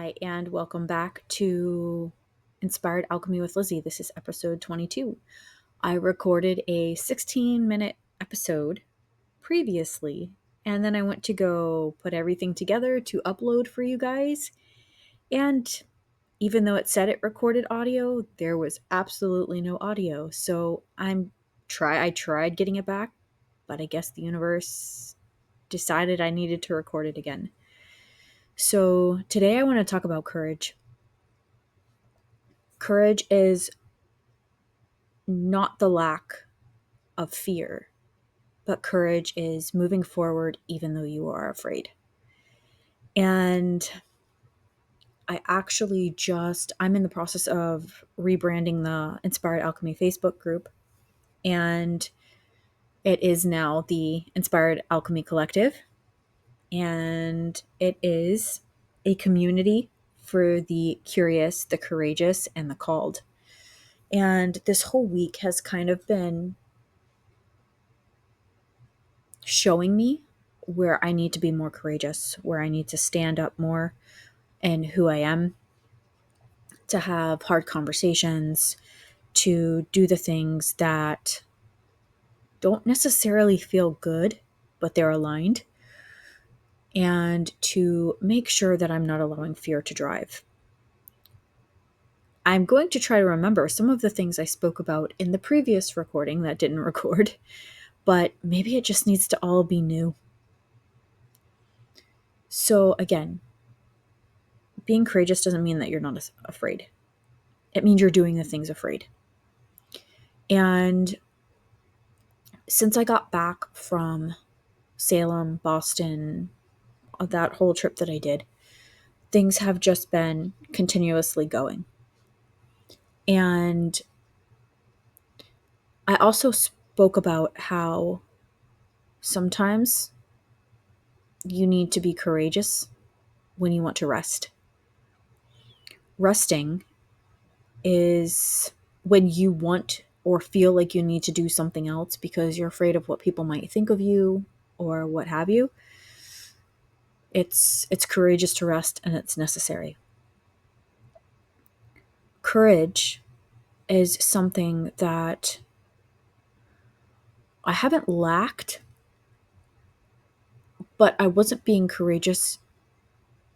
Hi, and welcome back to Inspired Alchemy with Lizzie. This is episode 22. I recorded a 16-minute episode previously, and then I went to go put everything together to upload for you guys. And even though it said it recorded audio, there was absolutely no audio. So I tried getting it back, but I guess the universe decided I needed to record it again. So today I want to talk about courage. Courage is not the lack of fear, but courage is moving forward even though you are afraid. And I'm in the process of rebranding the Inspired Alchemy Facebook group, and it is now the Inspired Alchemy Collective, and it is a community for the curious, the courageous, and the called. And this whole week has kind of been showing me where I need to be more courageous, where I need to stand up more and who I am, to have hard conversations, to do the things that don't necessarily feel good, but they're aligned, and to make sure that I'm not allowing fear to drive. I'm going to try to remember some of the things I spoke about in the previous recording that didn't record, but maybe it just needs to all be new. So again, being courageous doesn't mean that you're not afraid. It means you're doing the things afraid. And since I got back from Salem, Boston, that whole trip that I did, things have just been continuously going. And I also spoke about how sometimes you need to be courageous when you want to rest. Resting is when you want or feel like you need to do something else because you're afraid of what people might think of you or what have you. It's courageous to rest, and it's necessary. Courage is something that I haven't lacked, but I wasn't being courageous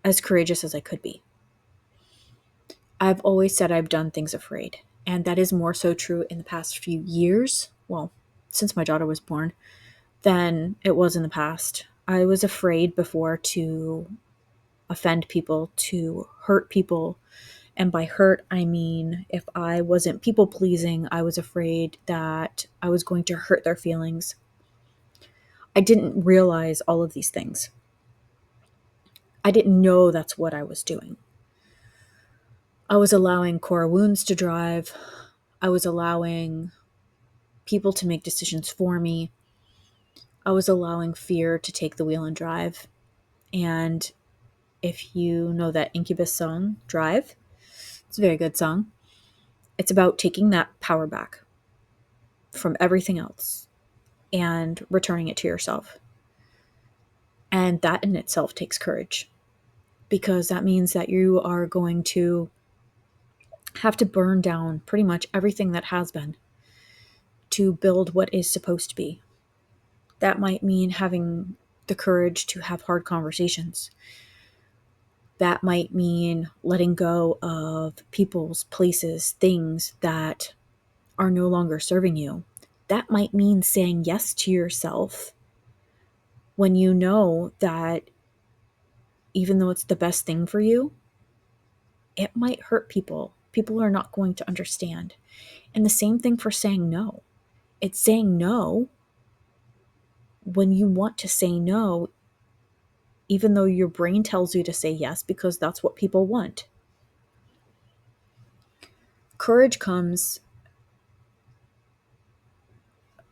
as I could be. I've always said I've done things afraid, and that is more so true in the past few years. Well, since my daughter was born, than it was in the past. I was afraid before to offend people, to hurt people. And by hurt, I mean if I wasn't people pleasing, I was afraid that I was going to hurt their feelings. I didn't realize all of these things. I didn't know that's what I was doing. I was allowing core wounds to drive. I was allowing people to make decisions for me. I was allowing fear to take the wheel and drive. And if you know that Incubus song, Drive, it's a very good song. It's about taking that power back from everything else and returning it to yourself. And that in itself takes courage, because that means that you are going to have to burn down pretty much everything that has been to build what is supposed to be. That might mean having the courage to have hard conversations. That might mean letting go of people's, places, things that are no longer serving you. That might mean saying yes to yourself when you know that even though it's the best thing for you, it might hurt people. People are not going to understand. And the same thing for saying no. It's saying no when you want to say no, even though your brain tells you to say yes because that's what people want. Courage it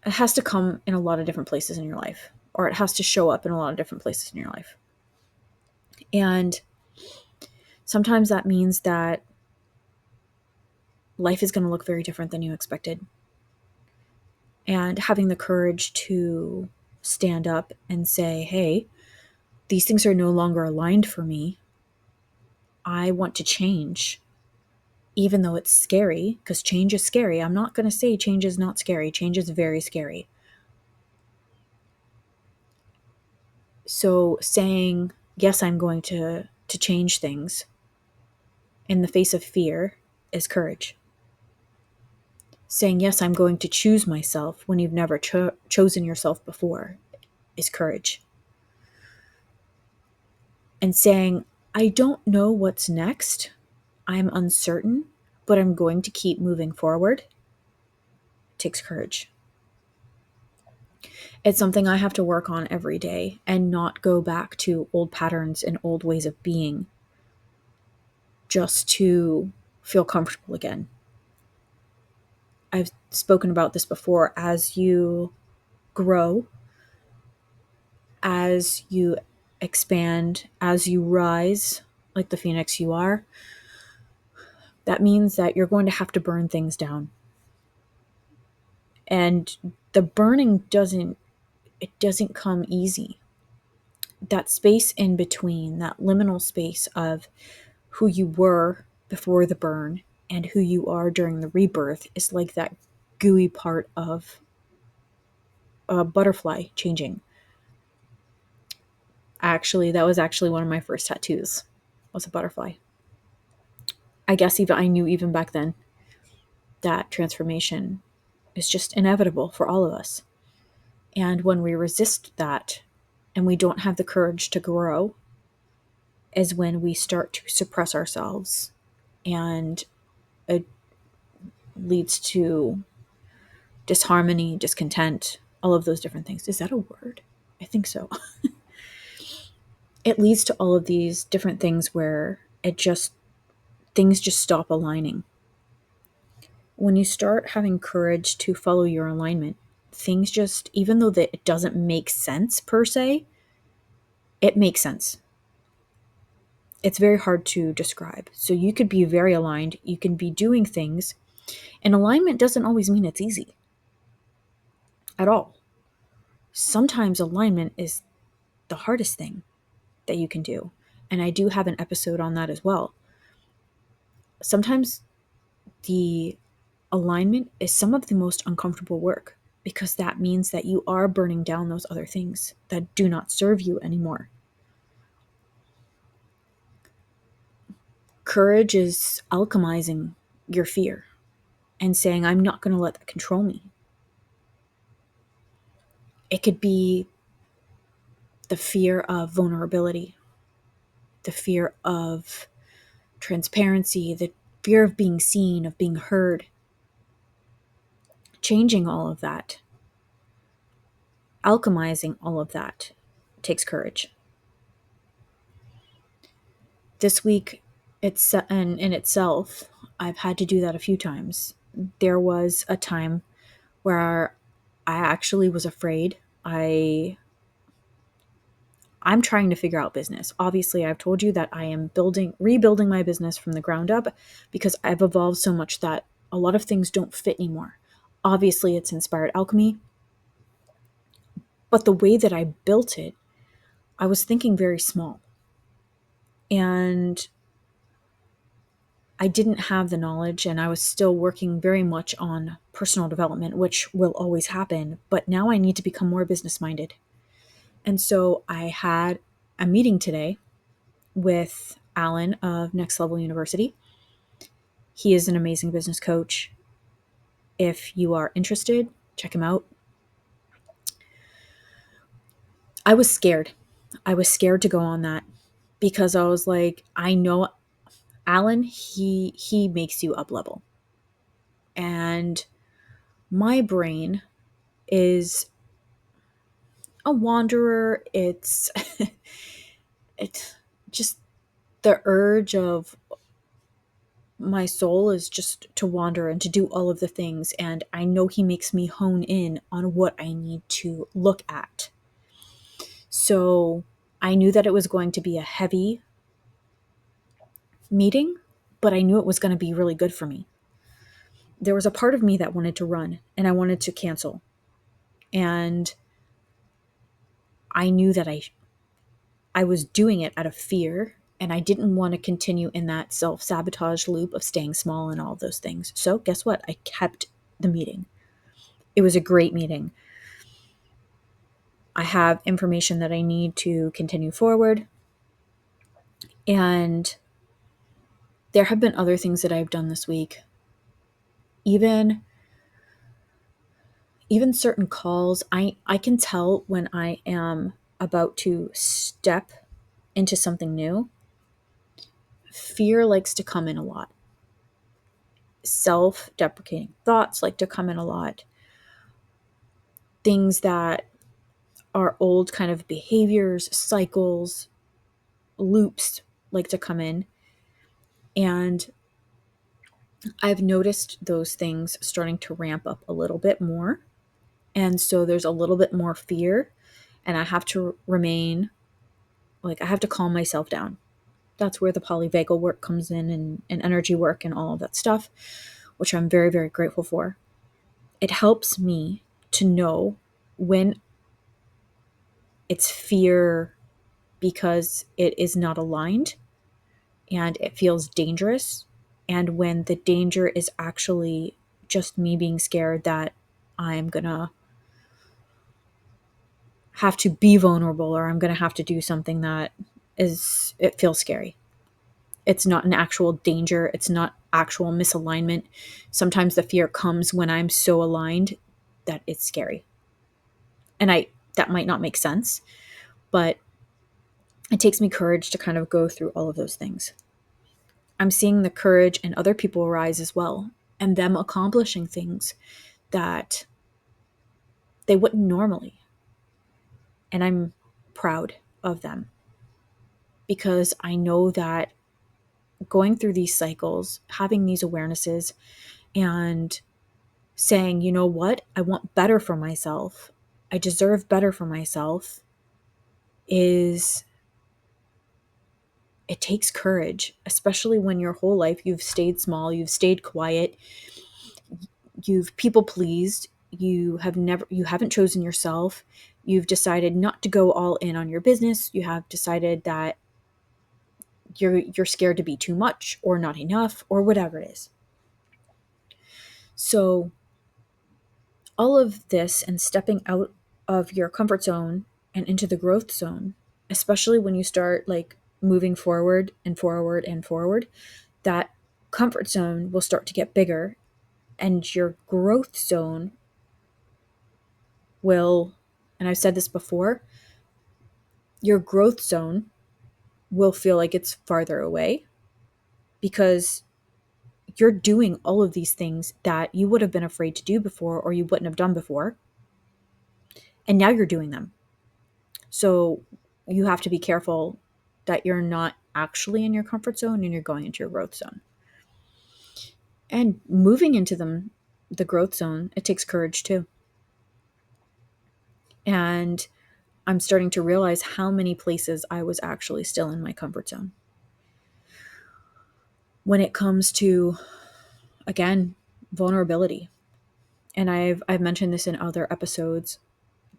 has to come in a lot of different places in your life, or it has to show up in a lot of different places in your life. And sometimes that means that life is going to look very different than you expected. And having the courage to stand up and say, hey, these things are no longer aligned for me. I want to change, even though it's scary, because change is scary. I'm not going to say change is not scary. Change is very scary. So saying, yes, I'm going to change things in the face of fear is courage. Saying, yes, I'm going to choose myself when you've never chosen yourself before is courage. And saying, I don't know what's next, I'm uncertain, but I'm going to keep moving forward, takes courage. It's something I have to work on every day and not go back to old patterns and old ways of being just to feel comfortable again. I've spoken about this before. As you grow, as you expand, as you rise, like the phoenix you are, that means that you're going to have to burn things down. And the burning doesn't come easy. That space in between, that liminal space of who you were before the burn and who you are during the rebirth, is like that gooey part of a butterfly changing. Actually, that was actually one of my first tattoos, was a butterfly. I guess even I knew even back then that transformation is just inevitable for all of us. And when we resist that and we don't have the courage to grow, is when we start to suppress ourselves, and it leads to disharmony, discontent, all of those different things. Is that a word? I think so. It leads to all of these different things where things just stop aligning. When you start having courage to follow your alignment, things just, even though that it doesn't make sense per se, it makes sense. It's very hard to describe. So you could be very aligned, you can be doing things, and alignment doesn't always mean it's easy at all. Sometimes alignment is the hardest thing that you can do. And I do have an episode on that as well. Sometimes the alignment is some of the most uncomfortable work, because that means that you are burning down those other things that do not serve you anymore. Courage is alchemizing your fear and saying, I'm not going to let that control me. It could be the fear of vulnerability, the fear of transparency, the fear of being seen, of being heard. Changing all of that, alchemizing all of that, takes courage. This week, in itself, I've had to do that a few times. There was a time where I actually was afraid. I'm trying to figure out business. Obviously, I've told you that I am rebuilding my business from the ground up, because I've evolved so much that a lot of things don't fit anymore. Obviously, it's inspired alchemy, but the way that I built it, I was thinking very small. And I didn't have the knowledge, and I was still working very much on personal development, which will always happen. But now I need to become more business minded. And so I had a meeting today with Alan of Next Level University. He is an amazing business coach. If you are interested, check him out. I was scared. I was scared to go on that, because I was like, I know Alan, he makes you up level. And my brain is a wanderer. It's it's just the urge of my soul is just to wander and to do all of the things, and I know he makes me hone in on what I need to look at. So I knew that it was going to be a heavy meeting, but I knew it was going to be really good for me. There was a part of me that wanted to run, and I wanted to cancel. And I knew that I was doing it out of fear, And I didn't want to continue in that self-sabotage loop of staying small and all those things. So guess what? I kept the meeting. It was a great meeting. I have information that I need to continue forward. And there have been other things that I've done this week. Even certain calls, I can tell when I am about to step into something new. Fear likes to come in a lot. Self-deprecating thoughts like to come in a lot. Things that are old kind of behaviors, cycles, loops like to come in. And I've noticed those things starting to ramp up a little bit more. And so there's a little bit more fear, and I have to remain I have to calm myself down. That's where the polyvagal work comes in, and energy work and all of that stuff, which I'm very, very grateful for. It helps me to know when it's fear because it is not aligned and it feels dangerous, and when the danger is actually just me being scared that I'm gonna have to be vulnerable, or I'm gonna have to do something that it feels scary. It's not an actual danger, it's not actual misalignment. Sometimes the fear comes when I'm so aligned that it's scary. And that might not make sense, but it takes me courage to kind of go through all of those things. I'm seeing the courage in other people rise as well, and them accomplishing things that they wouldn't normally. And I'm proud of them because I know that going through these cycles, having these awarenesses, and saying, you know what, I want better for myself, I deserve better for myself, it takes courage, especially when your whole life you've stayed small, you've stayed quiet, you've people pleased, you haven't chosen yourself, you've decided not to go all in on your business, you have decided that you're scared to be too much or not enough or whatever it is. So all of this and stepping out of your comfort zone and into the growth zone, especially when you start moving forward and forward and forward, that comfort zone will start to get bigger, and your growth zone will, and I've said this before, your growth zone will feel like it's farther away because you're doing all of these things that you would have been afraid to do before or you wouldn't have done before. And now you're doing them. So you have to be careful that you're not actually in your comfort zone and you're going into your growth zone. And moving into the growth zone, it takes courage too. And I'm starting to realize how many places I was actually still in my comfort zone. When it comes to, again, vulnerability. And I've mentioned this in other episodes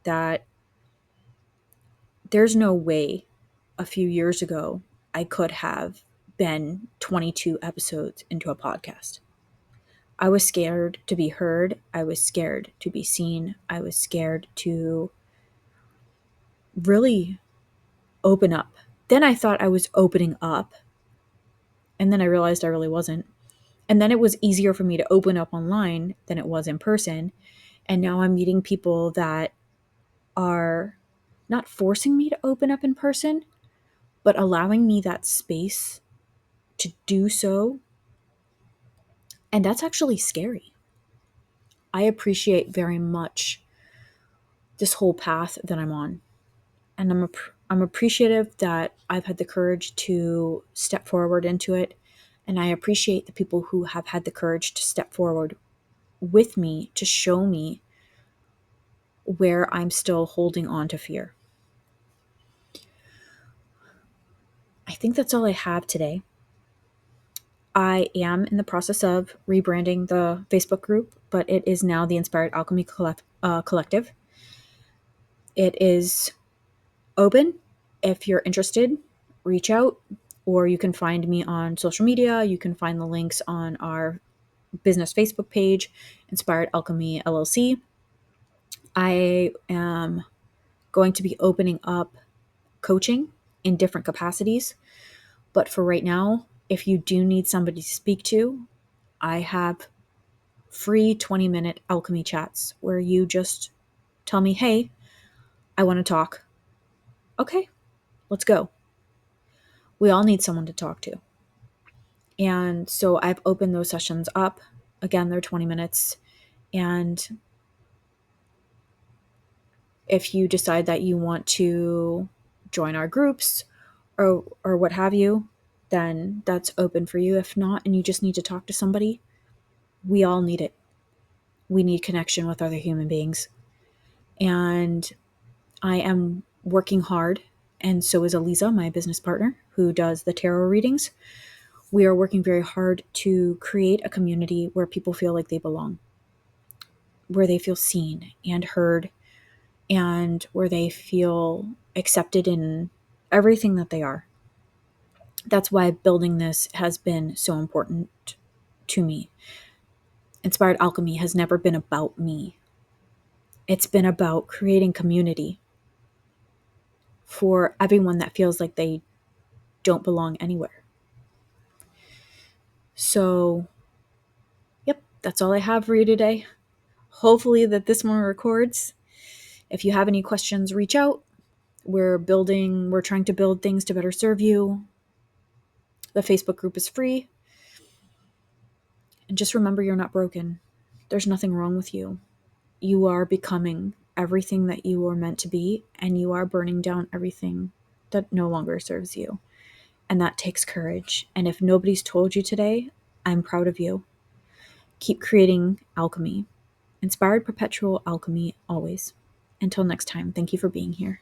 that there's no way a few years ago I could have been 22 episodes into a podcast. I was scared to be heard. I was scared to be seen. I was scared to really open up. Then I thought I was opening up, and then I realized I really wasn't. And then it was easier for me to open up online than it was in person. And now I'm meeting people that are not forcing me to open up in person, but allowing me that space to do so. And that's actually scary. I appreciate very much this whole path that I'm on. And I'm appreciative that I've had the courage to step forward into it. And I appreciate the people who have had the courage to step forward with me to show me where I'm still holding on to fear. I think that's all I have today. I am in the process of rebranding the Facebook group, but it is now the Inspired Alchemy Collective. It is open. If you're interested, reach out. or you can find me on social media. You can find the links on our business Facebook page, Inspired Alchemy LLC. I am going to be opening up coaching in different capacities. But for right now, if you do need somebody to speak to, I have free 20-minute alchemy chats where you just tell me, hey, I want to talk. Okay, let's go. We all need someone to talk to. And so I've opened those sessions up. Again, they're 20 minutes. And if you decide that you want to join our groups or what have you, then that's open for you. If not, and you just need to talk to somebody, we all need it. We need connection with other human beings. And I am working hard, and so is Aliza, my business partner, who does the tarot readings. We are working very hard to create a community where people feel like they belong, where they feel seen and heard, and where they feel accepted in everything that they are. That's why building this has been so important to me. Inspired Alchemy has never been about me. It's been about creating community for everyone that feels like they don't belong anywhere. So, yep, that's all I have for you today. Hopefully that this one records. If you have any questions, reach out. We're trying to build things to better serve you. The Facebook group is free. And just remember, you're not broken. There's nothing wrong with you. You are becoming everything that you were meant to be, and you are burning down everything that no longer serves you. And that takes courage. And if nobody's told you today, I'm proud of you. Keep creating alchemy. Inspired perpetual alchemy always. Until next time, thank you for being here.